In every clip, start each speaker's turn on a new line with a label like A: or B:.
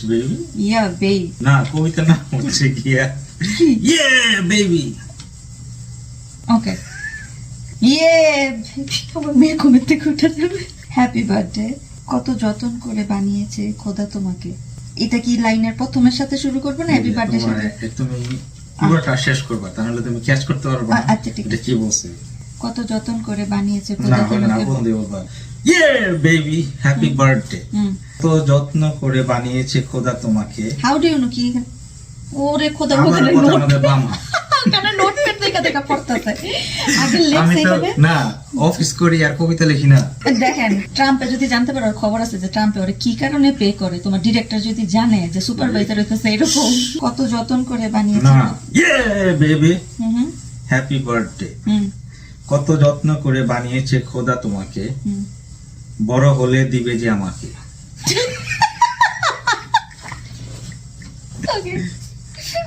A: Baby?
B: Yeah, babe.
A: না কবিতা না হচ্ছে গিয়া Yeah, baby.
B: Okay. Yeah, baby. আমার মেয়ে ঘুমের থেকে উঠে যাবে। Happy birthday. কত যত্ন করে বানিয়েছে খোদা তোমাকে। এটা কি লাইনের প্রথমের সাথে শুরু করবো না হ্যাপি বার্থডে সাথে?
A: তুমি পুরোটা শেষ করবা তাহলে তুমি ক্যাচ করতে পারবে না।
B: আচ্ছা ঠিক
A: এটা
B: আছে।
A: কি বলছে?
B: কত যত্ন করে বানিয়েছে
A: না
B: খোদা
A: হবে না,
B: তোমাকে।
A: কোন দিয়ে বলবা? Yeah, baby. Happy birthday. তো যত্ন করে বানিয়েছে খোদা তোমাকে।
B: হাউ ডু ইউ নো কি? ওরে খোদা
A: আমার
B: খোদা
A: কথা
B: নোট
A: আমাদের বাবা।
B: কেন নোটপ্যাড দেখা পড়তেছে। আগে
A: আমি
B: লেখছে
A: তো
B: এভাবে।
A: না অফিস করি আর কবিতা লিখি না।
B: দেখেন ট্রাম্পে যদি জানতে পারো খবর আছে যে ট্রাম্পে ওরে কি কারণে পে করে, তোমার ডিরেক্টর যদি জানে যে সুপারভাইজার হইতেছে এরকম কত যত্ন করে বানিয়েছে।
A: না Yeah, baby.
B: হুম
A: Happy birthday.
B: হুম
A: কত যত্ন করে বানিয়েছে খোদা তোমাকে,
B: হুম।
A: বড় হলে দিবে যে আমাকে।
B: Okay.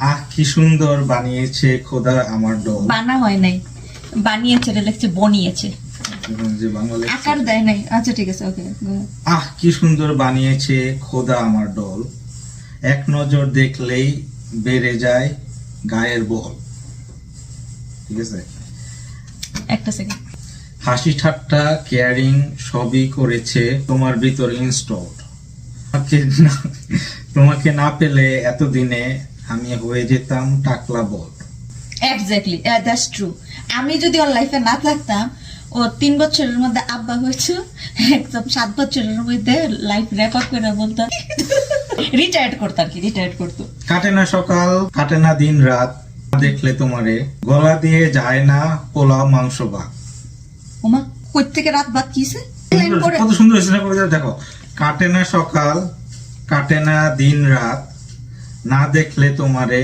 A: আহ কি সুন্দর বানিয়েছে খোদা আমার ডল।
B: বানা হয় নাই, বানিয়েছে রে লিখছে বনিয়েছে,
A: যে বাংলা লেখছে।
B: আকার দেয় নাই। আচ্ছা ঠিক আছে ওকে।
A: আহ কি সুন্দর বানিয়েছে খোদা আমার ডল, এক নজর দেখলেই বেড়ে যায় গায়ের বল। ঠিক আছে,
B: একটা সেকেন্ড।
A: হাসি ঠাট্টা কেয়ারিং সবই করেছে তোমার ভিতর ইনস্টল। তোমাকে না পেলে এতদিনে আমি হয়ে যেতাম টাকলা বল।
B: Exactly that's true. আমি যদি ওর লাইফে না থাকতাম, ও 3 বছরের মধ্যে আব্বা হয়েছে, একদম 7 বছরের মধ্যে লাইফ রেকর্ড করে বলতো রিটায়ার্ড করতো আর কি, রিটায়ার্ড করতো।
A: কাটে না সকাল কাটে না দিন রাত, দেখলে তোমারে গলা দিয়ে যায় না পোলাও মাংস ভাত।
B: ওমা কই থেকে রাত বাদ কিছে লাইন করে।
A: কত সুন্দর হয়েছে না কবিতা? দেখো, কাটে না সকাল কাটে না দিন রাত, না দেখলে তোমারে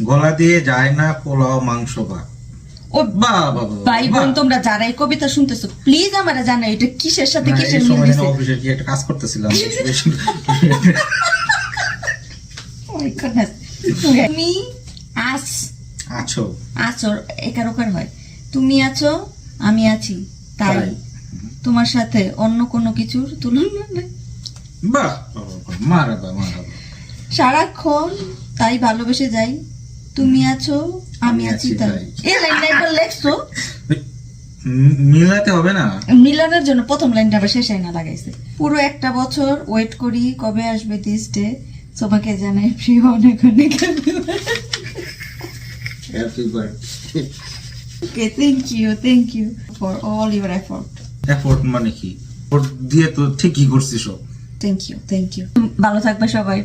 A: গলা দিয়ে যায় না পোলাও মাংস ভাত।
B: ও
A: বাহ বাহ
B: ভাই বোন তোমরা যারা এই কবিতা শুনতেছো প্লিজ আমারে জানাও এটা কিসের সাথে কিসের মিল দিছে।
A: অফিসে কি একটা কাজ করতেছিলাম।
B: Oh my goodness. তুমি
A: আছো
B: আছো একার ওকার হয়, তুমি আছো আমি আছি তাই
A: তাই।
B: তোমার সাথে অন্য কোনো কিছুর তুলনা নেই।
A: বাহ বাহ, বাহ, মারাবা মারাবা।
B: সারাক্ষণ তাই ভালোবেসে যাই, তুমি আছো আমি আছি তাই। এই লাইনটা একবার লেখছো,
A: মিলাতে হবে না।
B: মিলনের জন্য প্রথম লাইনটা আবার শেষ না লাগাইছে। পুরো একটা বছর ওয়েট করি কবে আসবে দিস ডে, তোমাকে জানাই প্রিয় অনেক অনেক
A: happy birthday.
B: Okay thank you for all your effort.
A: Effort মানে কি? এফোর্ট দিয়ে তো ঠিকই করছিস সব।
B: থ্যাংক ইউ ভালো থাকবে সবাই।